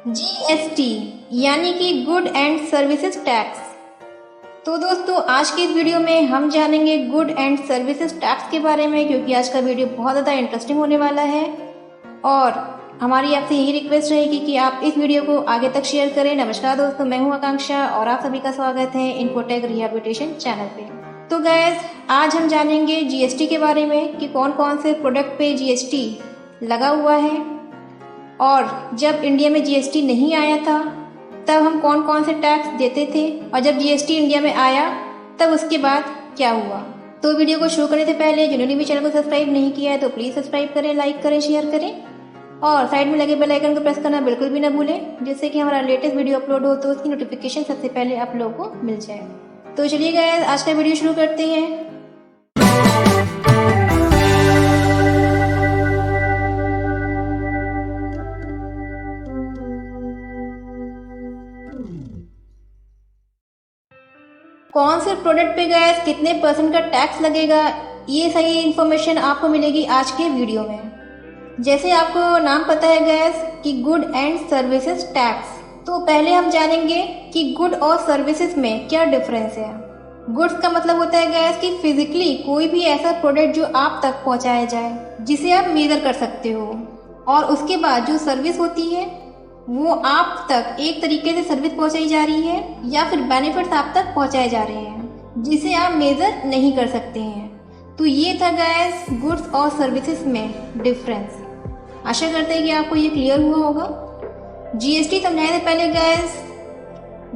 GST यानी कि good and services tax. तो दोस्तों आज की इस वीडियो में हम जानेंगे गुड एंड सर्विसेज टैक्स के बारे में, क्योंकि आज का वीडियो बहुत ज़्यादा इंटरेस्टिंग होने वाला है और हमारी आपसे यही रिक्वेस्ट रहेगी कि आप इस वीडियो को आगे तक शेयर करें। नमस्कार दोस्तों, मैं हूं आकांक्षा और आप सभी का स्वागत है इन्फोटेक रिहैबिलिटेशन चैनल पे। तो गाइस आज हम जानेंगे जीएसटी के बारे में कि कौन कौन से प्रोडक्ट पे जीएसटी लगा हुआ है और जब इंडिया में जीएसटी नहीं आया था तब हम कौन कौन से टैक्स देते थे और जब जीएसटी इंडिया में आया तब उसके बाद क्या हुआ। तो वीडियो को शुरू करने से पहले जिन्होंने भी चैनल को सब्सक्राइब नहीं किया है तो प्लीज़ सब्सक्राइब करें, लाइक करें, शेयर करें और साइड में लगे बेल आइकन को प्रेस करना बिल्कुल भी ना भूलें, जिससे कि हमारा लेटेस्ट वीडियो अपलोड हो तो उसकी नोटिफिकेशन सबसे पहले आप लोगों को मिल जाए। तो चलिए गाइस आज का वीडियो शुरू करते हैं। कौन से प्रोडक्ट पे गैस कितने परसेंट का टैक्स लगेगा, ये सही इन्फॉर्मेशन आपको मिलेगी आज के वीडियो में। जैसे आपको नाम पता है गैस कि गुड एंड सर्विसेज टैक्स, तो पहले हम जानेंगे कि गुड और सर्विसेज में क्या डिफरेंस है। गुड्स का मतलब होता है गैस कि फिजिकली कोई भी ऐसा प्रोडक्ट जो आप तक पहुंचाया जाए जिसे आप मेजर कर सकते हो, और उसके बाद जो सर्विस होती है वो आप तक एक तरीके से सर्विस पहुंचाई जा रही है या फिर बेनिफिट्स आप तक पहुंचाए जा रहे हैं जिसे आप मेजर नहीं कर सकते हैं। तो ये था गैस गुड्स और सर्विसेज में डिफरेंस। आशा करते हैं कि आपको ये क्लियर हुआ होगा। जीएसटी समझाने से पहले गैस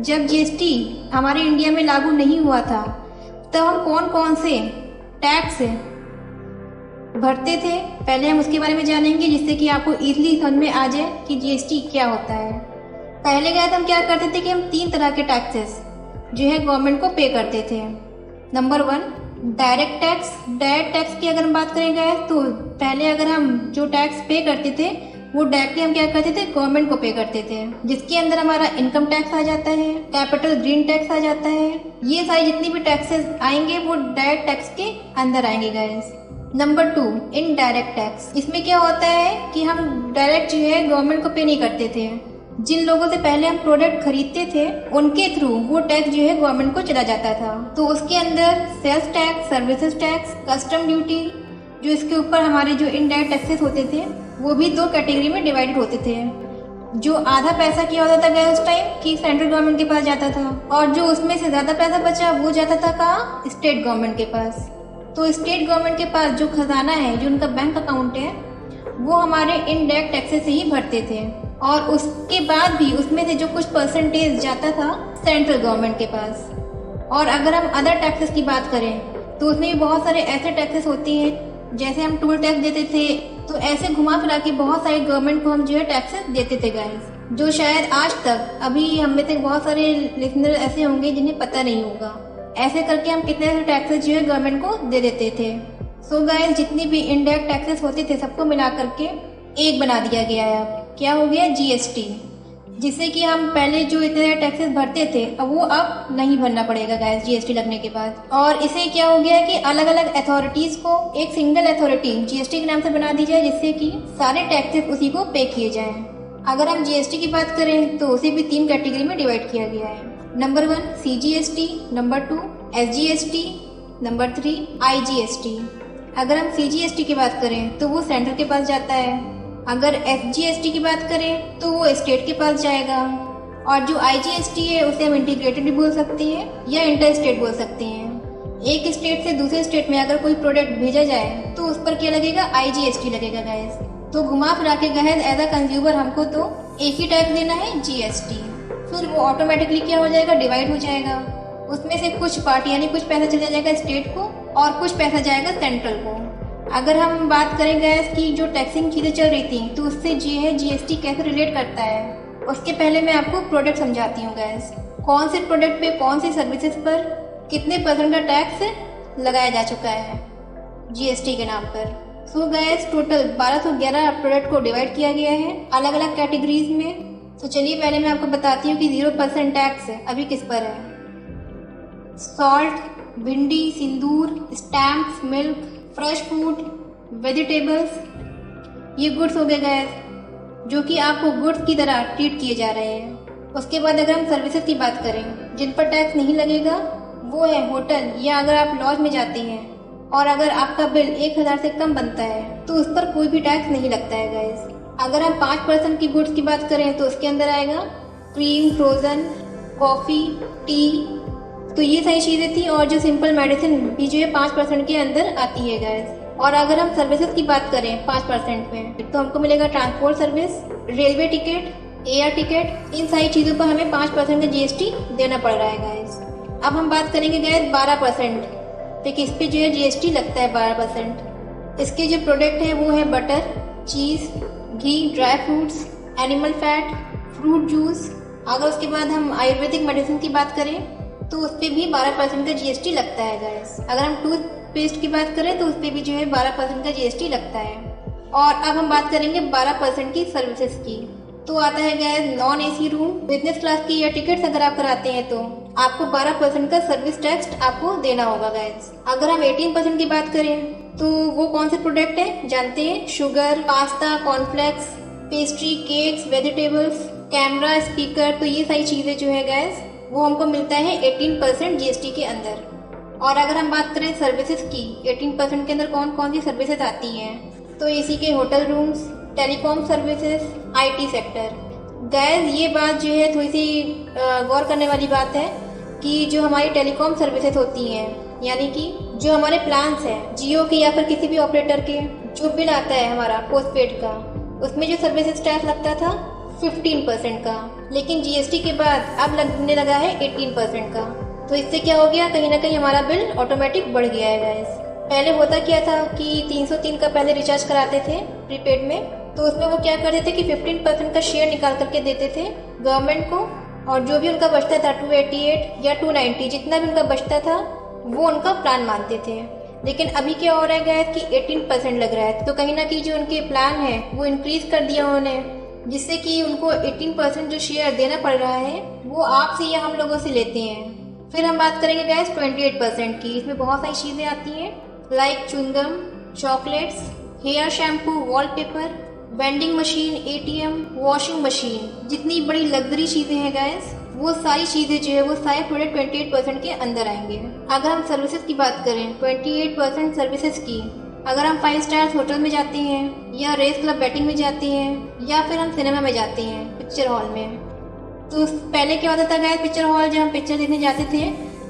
जब जीएसटी हमारे इंडिया में लागू नहीं हुआ था तब हम कौन कौन से टैक्स भरते थे, पहले हम उसके बारे में जानेंगे जिससे कि आपको इजीली समझ में आ जाए कि जीएसटी क्या होता है। पहले गए हम क्या करते थे कि हम 3 तरह के टैक्सेस जो है गवर्नमेंट को पे करते थे। Number 1 direct tax. Direct tax की अगर हम बात करें गए तो पहले अगर हम जो टैक्स पे करते थे वो डायरेक्टली हम क्या करते थे गवर्नमेंट को पे करते थे, जिसके अंदर हमारा इनकम टैक्स आ जाता है, कैपिटल ग्रीन टैक्स आ जाता है। ये सारे जितनी भी टैक्सेस आएंगे वो डायरेक्ट टैक्स के अंदर आएंगे गाइस। Number 2 indirect tax. इसमें क्या होता है कि हम डायरेक्ट जो है गवर्नमेंट को पे नहीं करते थे, जिन लोगों से पहले हम प्रोडक्ट खरीदते थे उनके थ्रू वो टैक्स जो है गवर्नमेंट को चला जाता था। तो उसके अंदर sales tax, services tax, custom duty, जो इसके ऊपर हमारे जो इनडायरेक्ट टैक्सेस होते थे वो भी 2 कैटेगरी में डिवाइडेड होते थे। जो आधा पैसा क्या होता था गया उस टाइम कि सेंट्रल गवर्नमेंट के पास जाता था, और जो उसमें से ज्यादा पैसा बचा वो जाता था कहाँ, स्टेट गवर्नमेंट के पास। तो स्टेट गवर्नमेंट के पास जो खजाना है, जो उनका बैंक अकाउंट है, वो हमारे इनडायरेक्ट टैक्सेस से ही भरते थे, और उसके बाद भी उसमें से जो कुछ परसेंटेज जाता था सेंट्रल गवर्नमेंट के पास। और अगर हम अदर टैक्सेस की बात करें तो उसमें भी बहुत सारे ऐसे टैक्सेस होती हैं, जैसे हम टोल टैक्स देते थे, तो ऐसे घुमा फिरा के बहुत सारे गवर्नमेंट को हम जो है टैक्सेस देते थे गाइस, जो शायद आज तक अभी हम में से बहुत सारे लिसनर ऐसे होंगे जिन्हें पता नहीं होगा। ऐसे करके हम कितने सारे टैक्सेस जो है गवर्नमेंट को दे देते थे। सो गाइस जितनी भी इनडायरेक्ट टैक्सेस होते थे सबको मिला करके एक बना दिया गया है। अब क्या हो गया, जीएसटी, जिससे कि हम पहले जो इतने सारे टैक्सेस भरते थे अब वो अब नहीं भरना पड़ेगा गाइस जीएसटी लगने के बाद। और इसे क्या हो गया कि अलग अलग अथॉरिटीज को एक सिंगल अथॉरिटी जीएसटी के नाम से बना दी जाए, जिससे कि सारे टैक्सेस उसी को पे किए जाएं। अगर हम जीएसटी की बात करें तो उसे भी 3 कैटेगरी में डिवाइड किया गया है। Number 1 CGST, number 2 SGST, number 3 IGST. अगर हम सीजीएसटी की बात करें तो वो सेंटर के पास जाता है, अगर एसजीएसटी की बात करें तो वो स्टेट के पास जाएगा, और जो आईजीएसटी है उसे हम इंटीग्रेटेड भी बोल सकते हैं या इंटर स्टेट बोल सकते हैं। एक स्टेट से दूसरे स्टेट में अगर कोई प्रोडक्ट भेजा जाए तो उस पर क्या लगेगा, आईजीएसटी लगेगा गाइस। तो घुमा फिरा के गैस एज अ कंज्यूमर हमको तो एक ही टैक्स देना है जीएसटी, फिर वो ऑटोमेटिकली क्या हो जाएगा, डिवाइड हो जाएगा। उसमें से कुछ पार्ट यानी कुछ पैसा चला जाएगा स्टेट को और कुछ पैसा जाएगा सेंट्रल को। अगर हम बात करें गैस की जो टैक्सिंग चीजें चल रही थी तो उससे जो है जीएसटी कैसे रिलेट करता है, उसके पहले मैं आपको प्रोडक्ट समझाती हूँ गैस। कौन से प्रोडक्ट पे कौन सी सर्विसेज पर कितने परसेंट का टैक्स लगाया जा चुका है जीएसटी के नाम पर। सो गैस टोटल 1211 प्रोडक्ट को डिवाइड किया गया है अलग अलग कैटेगरीज में। तो चलिए पहले मैं आपको बताती हूँ कि 0% टैक्स अभी किस पर है। Salt, bhindi, sindoor, stamps, milk, fresh food, vegetables, ये गुड्स हो गए गैस। जो कि आपको गुड्स की तरह ट्रीट किए जा रहे हैं। उसके बाद अगर हम सर्विसेज की बात करें जिन पर टैक्स नहीं लगेगा, वो है होटल या अगर आप लॉज में जाते हैं और अगर आपका बिल 1000 से कम बनता है तो उस पर कोई भी टैक्स नहीं लगता है गाइस। अगर हम 5% की गुड्स की बात करें तो उसके अंदर आएगा क्रीम, फ्रोजन, कॉफ़ी, टी। तो ये सारी चीज़ें थी और जो सिंपल मेडिसिन भी जो है 5% के अंदर आती है गाइस। और अगर हम सर्विसेज की बात करें 5% में तो हमको मिलेगा transport service, railway ticket, air ticket. इन सारी चीज़ों पर हमें 5% का जीएसटी देना पड़ रहा है गाइस। अब हम बात करेंगे गाइस 12%। तो किस पे जो है जीएसटी लगता है 12%। इसके जो प्रोडक्ट है वो है butter, cheese, ghee, dry fruits, animal fat, fruit juice. अगर उसके बाद हम आयुर्वेदिक मेडिसिन की बात करें तो उस पर भी 12% का जीएसटी लगता है गाइस। अगर हम टूथपेस्ट की बात करें तो उस पर भी जो है 12% का जीएसटी लगता है। और अब हम बात करेंगे 12% की सर्विसेज की। तो आता है guys non AC room, business class की या टिकट्स अगर आप कराते हैं तो आपको 12% का सर्विस टैक्स आपको देना होगा गाइस। अगर हम 18% की बात करें तो वो कौन से प्रोडक्ट है जानते हैं? Sugar, pasta, cornflakes, pastry, cakes, vegetables, camera, speaker. तो ये सारी चीज़ें जो है गाइस वो हमको मिलता है 18% जीएसटी के अंदर। और अगर हम बात करें सर्विसेज की, 18% के अंदर कौन कौन सी सर्विसेज आती हैं तो एसी के hotel rooms, telecom services, IT sector. Guys ये बात जो है थोड़ी सी गौर करने वाली बात है कि जो हमारी टेलीकॉम सर्विसेज होती हैं, यानी कि जो हमारे प्लान्स हैं जियो के या फिर किसी भी ऑपरेटर के, जो बिल आता है हमारा पोस्टपेड का, उसमें जो सर्विसेज टैक्स लगता था 15% का, लेकिन जीएसटी के बाद अब लगने लगा है 18% का। तो इससे क्या हो गया, कहीं ना कहीं हमारा बिल ऑटोमेटिक बढ़ गया है गाइस। पहले होता क्या था कि 303 का पहले रिचार्ज कराते थे प्रीपेड में, तो उसमें वो क्या करते थे कि 15% का शेयर निकाल करके देते थे गवर्नमेंट को, और जो भी उनका बचता था 288 या 290 जितना भी उनका बचता था वो उनका प्लान मानते थे। लेकिन अभी क्या हो रहा है गाइस कि 18% लग रहा है, तो कहीं ना कहीं जो उनके प्लान है वो इंक्रीज कर दिया उन्होंने, जिससे कि उनको 18% जो शेयर देना पड़ रहा है वो आपसे या हम लोगों से लेते हैं। फिर हम बात करेंगे गाइस 28% की। इसमें बहुत सारी चीज़ें आती हैं like chewing gum, chocolates, hair shampoo, wallpaper, vending machine, ATM, washing machine. जितनी बड़ी लग्जरी चीज़ें हैं गाइस वो सारी चीज़ें जो है वो सारे प्रोडक्ट 28% के अंदर आएंगे। अगर हम सर्विसेज की बात करें 28% सर्विसेज की, अगर हम 5 स्टार होटल में जाते हैं या रेस क्लब बैटिंग में जाते हैं या फिर हम सिनेमा में जाते हैं पिक्चर हॉल में, तो पहले क्या होता था गाइस, पिक्चर हॉल जब हम पिक्चर देखने जाते थे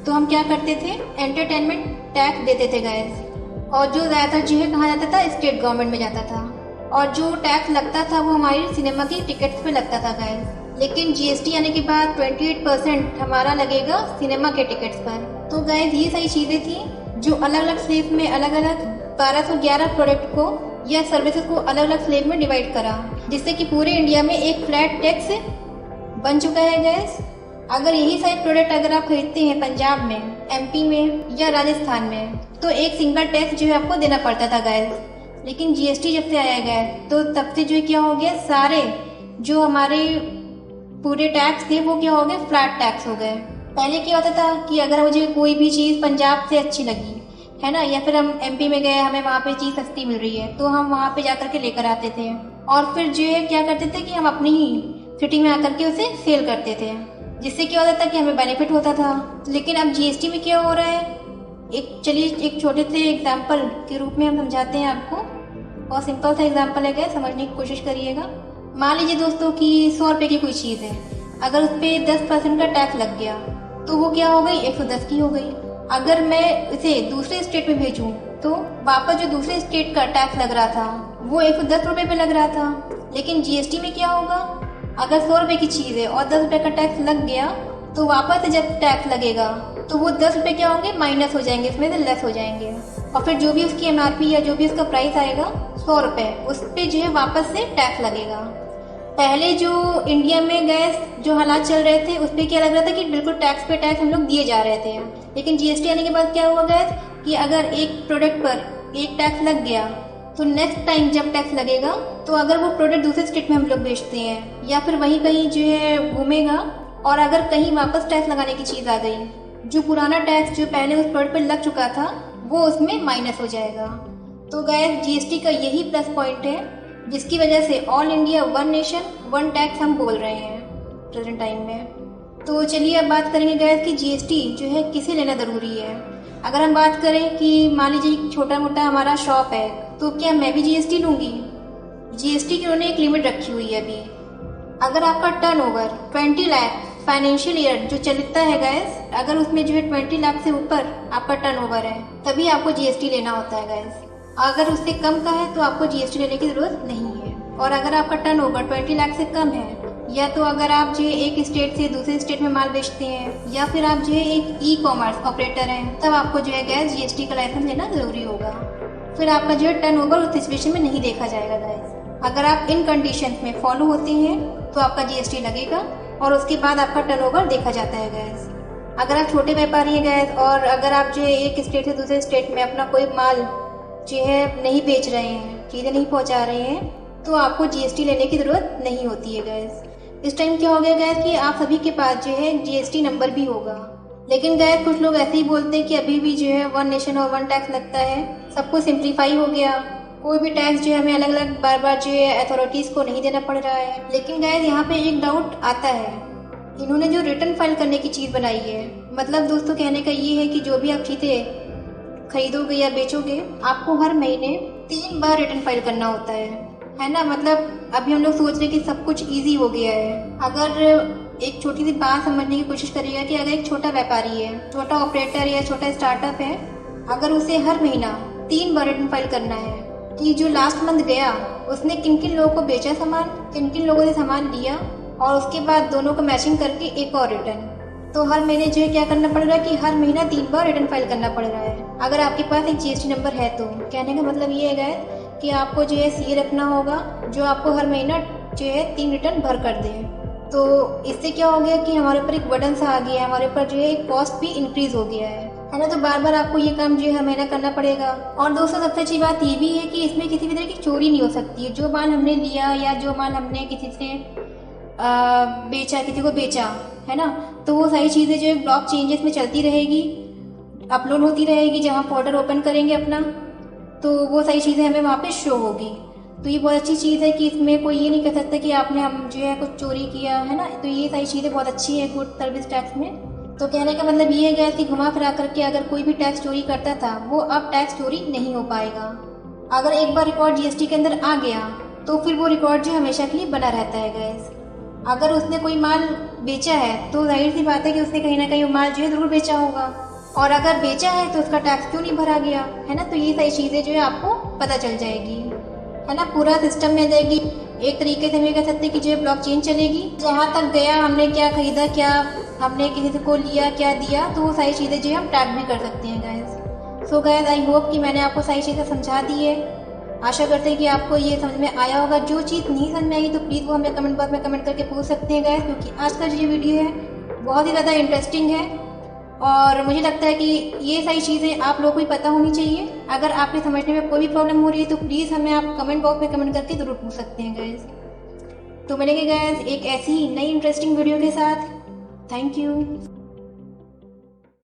तो हम क्या करते थे, एंटरटेनमेंट टैक्स देते थे गाइस। और जो ज़्यादातर जो है कहा जाता था स्टेट गवर्नमेंट में जाता था, और जो टैक्स लगता था वो हमारी सिनेमा की टिकट्स पे लगता था गाइस। लेकिन जीएसटी आने के बाद 28% हमारा लगेगा सिनेमा के टिकट्स पर। तो गाइस ये सारी चीज़ें थी जो अलग अलग स्लेब में अलग अलग 1211 प्रोडक्ट को या सर्विसेज को अलग अलग स्लेब में डिवाइड करा, जिससे कि पूरे इंडिया में एक फ्लैट टैक्स बन चुका है गाइस। अगर यही सारे प्रोडक्ट अगर आप खरीदते हैं पंजाब में, एमपी में या राजस्थान में, तो एक सिंगल टैक्स जो है आपको देना पड़ता था गाइस। लेकिन जीएसटी जब से आया गया तो तब से जो है क्या हो गया, सारे जो हमारे पूरे टैक्स थे वो क्या हो गए, फ्लैट टैक्स हो गए। पहले क्या होता था कि अगर मुझे कोई भी चीज़ पंजाब से अच्छी लगी है ना, या फिर हम एमपी में गए, हमें वहाँ पे चीज़ सस्ती मिल रही है तो हम वहाँ पे जाकर के लेकर आते थे, और फिर जो है क्या करते थे कि हम अपनी ही सिटी में आकर के उसे सेल करते थे, जिससे क्या होता था कि हमें बेनिफिट होता था। लेकिन अब जीएसटी में क्या हो रहा है, एक छोटे से एग्जाम्पल के रूप में हम समझाते हैं आपको, और सिंपल सा एग्जाम्पल है क्या, समझने की कोशिश करिएगा। मान लीजिए दोस्तों कि 100 रुपये की कोई चीज़ है, अगर उस पर 10% का टैक्स लग गया तो वो क्या हो गई, 110 की हो गई। अगर मैं इसे दूसरे स्टेट में भेजूँ तो वापस जो दूसरे स्टेट का टैक्स लग रहा था वो 110 रुपये पे लग रहा था। लेकिन जीएसटी में क्या होगा, अगर 100 रुपये की चीज़ है और 10 रुपये का टैक्स लग गया तो वापस से जब टैक्स लगेगा तो वो 10 रुपये क्या होंगे, माइनस हो जाएंगे, इसमें से लेस हो जाएंगे, और फिर जो भी उसकी एमआरपी या जो भी उसका प्राइस आएगा 100 रुपये, उस पर जो है वापस से टैक्स लगेगा। पहले जो इंडिया में गैस जो हालात चल रहे थे उस पर क्या लग रहा था कि बिल्कुल टैक्स पे टैक्स हम लोग दिए जा रहे थे। लेकिन जीएसटी आने के बाद क्या हुआ गैस कि अगर एक प्रोडक्ट पर एक टैक्स लग गया तो नेक्स्ट टाइम जब टैक्स लगेगा तो अगर वो प्रोडक्ट दूसरे स्टेट में हम लोग बेचते हैं या फिर वहीं कहीं जो है घूमेगा और अगर कहीं वापस टैक्स लगाने की चीज़ आ गई, जो पुराना टैक्स जो पहले उस प्रोडक्ट पर लग चुका था वो उसमें माइनस हो जाएगा। तो गैस जीएसटी का यही प्लस पॉइंट है जिसकी वजह से all India one nation one tax हम बोल रहे हैं प्रेजेंट टाइम में। तो चलिए अब बात करेंगे गैस कि जीएसटी जो है किसे लेना ज़रूरी है। अगर हम बात करें कि मान लीजिए छोटा मोटा हमारा शॉप है, तो क्या मैं भी जीएसटी लूँगी? जीएसटी की उन्होंने एक लिमिट रखी हुई है अभी। अगर आपका टर्नओवर 20 लाख फाइनेंशियल ईयर जो चलता है गैस, अगर उसमें जो है 20 लाख से ऊपर आपका टर्नओवर है, तभी आपको जीएसटी लेना होता है गैस। अगर उससे कम का है तो आपको जीएसटी लेने की ज़रूरत नहीं है। और अगर आपका टर्नओवर 20 लाख से कम है, या तो अगर आप जो है एक स्टेट से दूसरे स्टेट में माल बेचते हैं, या फिर आप जो है एक ई कॉमर्स ऑपरेटर हैं, तब आपको जो है गैस जीएसटी का लाइसेंस लेना ज़रूरी होगा। फिर आपका जो है टर्नओवर उस सिचुएशन में नहीं देखा जाएगा गैस। अगर आप इन कंडीशंस में फॉलो होते हैं तो आपका जीएसटी लगेगा और उसके बाद आपका टर्नओवर देखा जाता है गैस। अगर आप छोटे व्यापारी हैं गैस, और अगर आप जो है एक स्टेट से दूसरे स्टेट में अपना कोई माल जो है नहीं बेच रहे हैं, चीज़ें नहीं पहुंचा रहे हैं, तो आपको जीएसटी लेने की ज़रूरत नहीं होती है गैस। इस टाइम क्या हो गया गैस कि आप सभी के पास जो है जीएसटी नंबर भी होगा, लेकिन गैस कुछ लोग ऐसे ही बोलते हैं कि अभी भी जो है वन नेशन और वन टैक्स लगता है, सब कुछ सिंप्लीफाई हो गया, कोई भी टैक्स जो है हमें अलग अलग बार बार जो है अथॉरिटीज़ को नहीं देना पड़ रहा है। लेकिन गैस यहाँ पे एक डाउट आता है, इन्होंने जो रिटर्न फाइल करने की चीज़ बनाई है, मतलब दोस्तों कहने का ये है कि जो भी आप चीज़ें खरीदोगे या बेचोगे, आपको हर महीने 3 बार रिटर्न फाइल करना होता है ना। मतलब अभी हम लोग सोच रहे हैं कि सब कुछ इजी हो गया है। अगर एक छोटी सी बात समझने की कोशिश करिएगा कि अगर एक छोटा व्यापारी है, छोटा ऑपरेटर या छोटा स्टार्टअप है, अगर उसे हर महीना 3 बार रिटर्न फाइल करना है कि जो लास्ट मंथ गया उसने किन किन लोगों को बेचा सामान, किन किन लोगों से सामान लिया, और उसके बाद दोनों को मैचिंग करके एक और रिटर्न, तो हर महीने जो है क्या करना पड़ रहा है कि हर महीना 3 बार रिटर्न फाइल करना पड़ रहा है। अगर आपके पास एक जीएसटी नंबर है तो कहने का मतलब ये है कि आपको जो है सीए रखना होगा, जो आपको हर महीना जो है 3 रिटर्न भर कर दे। तो इससे क्या हो गया कि हमारे ऊपर एक बर्डन सा आ गया है, हमारे ऊपर जो है कॉस्ट भी इंक्रीज हो गया है ना। तो बार बार आपको ये काम जो है हर महीना करना पड़ेगा। और दोस्तों सबसे अच्छी बात ये भी है कि इसमें किसी भी तरह की चोरी नहीं हो सकती है। जो माल हमने लिया या जो माल हमने किसी से बेचा, किसी को बेचा है ना, तो वो सारी चीज़ें जो है ब्लॉक चेंजेस में चलती रहेगी, अपलोड होती रहेगी। जहाँ पोर्टल ओपन करेंगे अपना, तो वो सारी चीज़ें हमें वहाँ पे शो होगी। तो ये बहुत अच्छी चीज़ है कि इसमें कोई ये नहीं कह सकता कि आपने हम जो है कुछ चोरी किया है ना। तो ये सारी चीज़ें बहुत अच्छी है गुड सर्विस टैक्स में। तो कहने का मतलब ये है कि घुमा फिरा करके अगर कोई भी टैक्स चोरी करता था, वो अब टैक्स चोरी नहीं हो पाएगा। अगर एक बार रिकॉर्ड जीएसटी के अंदर आ गया तो फिर वो रिकॉर्ड जो हमेशा के लिए बना रहता है गैस। अगर उसने कोई माल बेचा है तो जाहिर सी बात है कि उसने कहीं ना कहीं वो माल जो है ज़रूर बेचा होगा, और अगर बेचा है तो उसका टैक्स क्यों नहीं भरा गया, है ना। तो ये सारी चीज़ें जो है आपको पता चल जाएगी, है ना, पूरा सिस्टम में आ जाएगी। एक तरीके से हम ये कह सकते हैं कि जो है ब्लॉक चेन चलेगी। जहाँ तक गया हमने क्या खरीदा, क्या हमने किसी को लिया, क्या दिया, तो वो सारी चीज़ें जो है हम ट्रैक भी कर सकते हैं gas. So gas I hope कि मैंने आपको सारी चीज़ें समझा दी है। आशा करते हैं कि आपको ये समझ में आया होगा। जो चीज़ नहीं समझ में आई तो प्लीज़ वो हमें कमेंट बॉक्स में कमेंट करके पूछ सकते हैं गैस, क्योंकि आज का जो वीडियो है बहुत ही ज़्यादा इंटरेस्टिंग है और मुझे लगता है कि ये सारी चीज़ें आप लोगों को भी पता होनी चाहिए। अगर आपके समझने में कोई भी प्रॉब्लम हो रही है तो प्लीज़ हमें आप कमेंट बॉक्स में कमेंट करके ज़रूर पूछ सकते हैं गैस। तो मिलेंगे गैस एक ऐसी ही नई इंटरेस्टिंग वीडियो के साथ। Thank you.